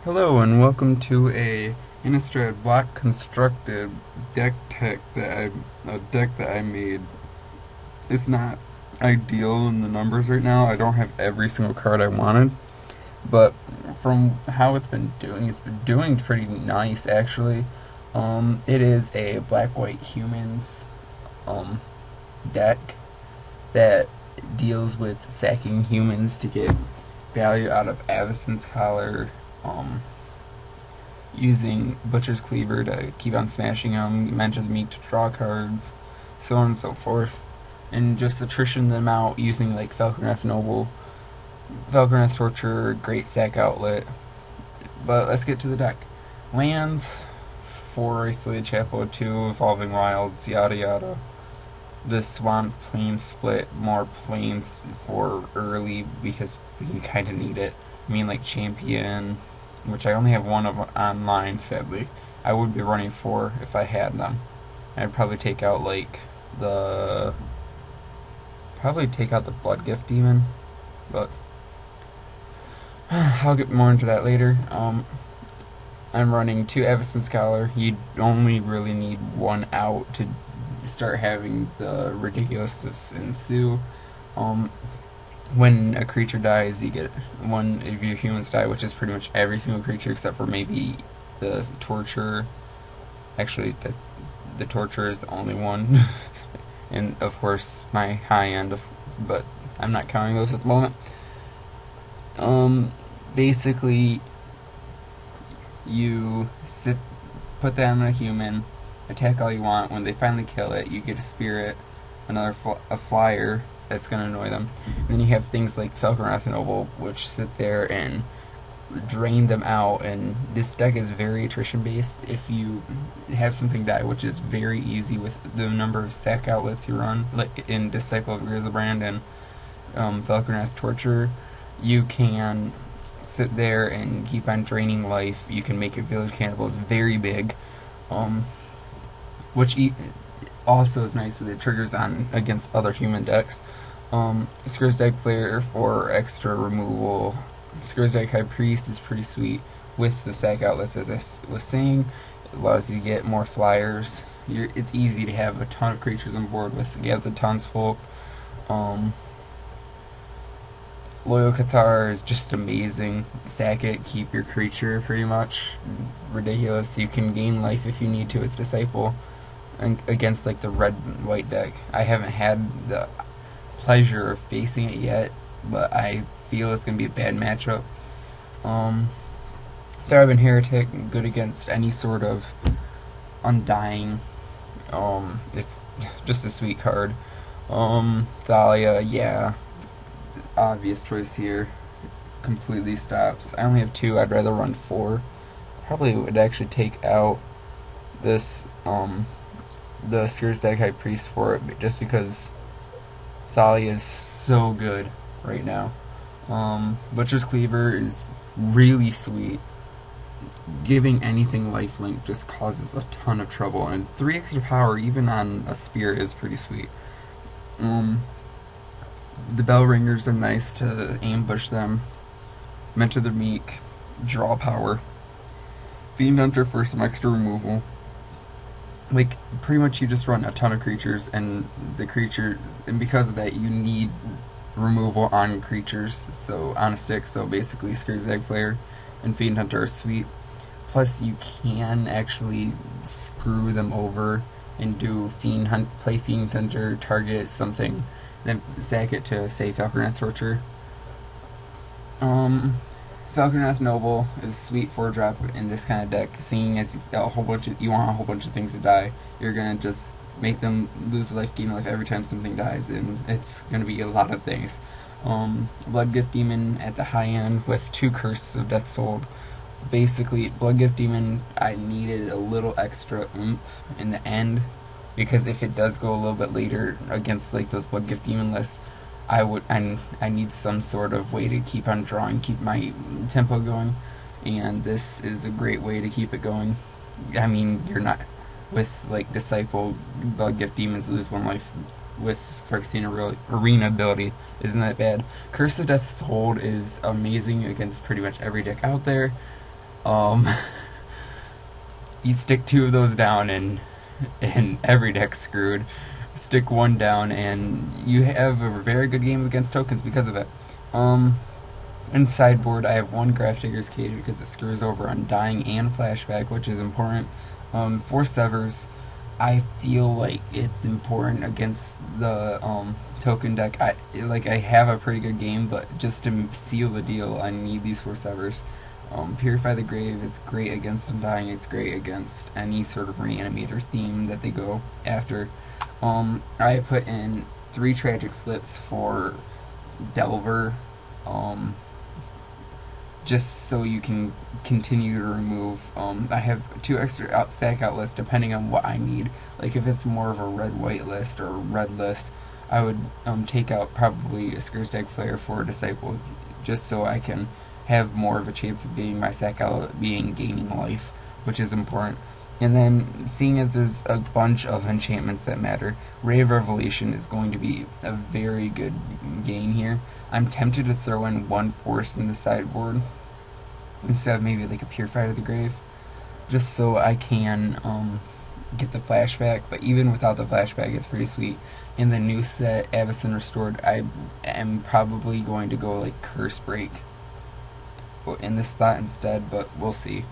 Hello and welcome to a Innistrad block constructed deck tech that I made. It's not ideal in the numbers right now. I don't have every single card I wanted, but from how it's been doing pretty nice actually. It is a black-white humans deck that deals with sacking humans to get value out of Avacyn's Collar, using Butcher's Cleaver to keep on smashing them, Mentor the Meek to draw cards, so on and so forth, and just attrition them out using like Falconeth Noble, Falconeth Torture, Great Sack Outlet. But let's get to the deck. Lands, 4 Isolated Chapel, 2 Evolving Wilds, yada yada. The Swamp Plains split, more plains for early because we kind of need it. I mean, like Champion, which I only have one of online, sadly. I would be running 4 if I had them. I'd probably take out like the Blood Gift Demon, but I'll get more into that later. I'm running 2 Avacyn Scholar. You only really need 1 out to start having the ridiculousness ensue. When a creature dies, you get 1 of your humans die, which is pretty much every single creature except for maybe the Torture. Actually, the Torture is the only one. And of course, my high end, but I'm not counting those at the moment. Basically, you put that on a human, attack all you want. When they finally kill it, you get a spirit, a flyer that's going to annoy them. And then you have things like Falconeth Noble, which sit there and drain them out. And this deck is very attrition based. If you have something die, which is very easy with the number of sack outlets you run, like in Disciple of Griselbrand and Falconeth Torture, you can sit there and keep on draining life. You can make your village cannibals very big, which also is nice that it triggers on against other human decks. Scourge Flare for extra removal. Scourge High Priest is pretty sweet with the sack outlets, as I was saying. It allows you to get more flyers. It's easy to have a ton of creatures on board with the Townsfolk. Loyal Cathar is just amazing. Sack it, keep your creature, pretty much. Ridiculous. You can gain life if you need to with Disciple against like the red and white deck. I haven't had the pleasure of facing it yet, but I feel it's going to be a bad matchup. Thraben Heretic, good against any sort of Undying. It's just a sweet card. Thalia, yeah, obvious choice here. Completely stops. I only have 2. I'd rather run 4. Probably would actually take out this the Scourge High Priest for it, just because Thalia is so good right now. Butcher's Cleaver is really sweet. Giving anything lifelink just causes a ton of trouble, and 3 extra power even on a spear is pretty sweet. The Bell Ringers are nice to ambush them. Mentor the Meek, draw power. Fiend Hunter for some extra removal. Like, pretty much you just run a ton of creatures, and because of that, you need removal on creatures, so on a stick. So basically, Scourge Flare and Fiend Hunter are sweet. Plus, you can actually screw them over and do play Fiend Hunter, target something, then sack it to, say, Falconeth Torture. Falconeth Noble is sweet 4-drop in this kind of deck. Seeing as you want a whole bunch of things to die, you're gonna just make them lose life, gain life every time something dies, and it's gonna be a lot of things. Blood Gift Demon at the high end with 2 Curses of Death Sold. Basically, Blood Gift Demon, I needed a little extra oomph in the end, because if it does go a little bit later against like those Blood Gift Demon lists, I need some sort of way to keep on drawing, keep my tempo going, and this is a great way to keep it going. I mean, you're not with like Disciple, Blood Gift Demons lose 1 life with Phyrexian Arena ability isn't that bad. Curse of Death's Hold is amazing against pretty much every deck out there. Um, you stick 2 of those down and every deck's screwed. Stick 1 down and you have a very good game against tokens because of it. In sideboard, I have 1 Graph Digger's Cage because it screws over Undying and Flashback, which is important. 4 Severs, I feel like it's important against the token deck. I have a pretty good game, but just to seal the deal, I need these 4 Severs. Purify the Grave is great against Undying. It's great against any sort of reanimator theme that they go after. I put in 3 Tragic Slips for Delver, just so you can continue to remove. I have 2 extra stack outlets depending on what I need. Like if it's more of a red-white list or red list, I would take out probably a Scourge Flare for a Disciple, just so I can have more of a chance of getting my sack out gaining life, which is important. And then, seeing as there's a bunch of enchantments that matter, Ray of Revelation is going to be a very good gain here. I'm tempted to throw in 1 Force in the sideboard instead of maybe like a Purifier to the Grave, just so I can get the flashback. But even without the flashback, it's pretty sweet. In the new set, Avacyn Restored, I am probably going to go like Curse Break in this slot instead, but we'll see.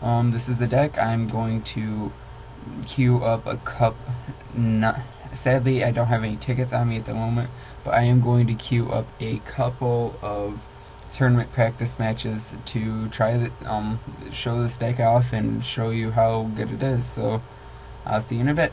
This is the deck. I'm going to queue up a cup. Sadly, I don't have any tickets on me at the moment, but I am going to queue up a couple of tournament practice matches to try to show this deck off and show you how good it is. So I'll see you in a bit.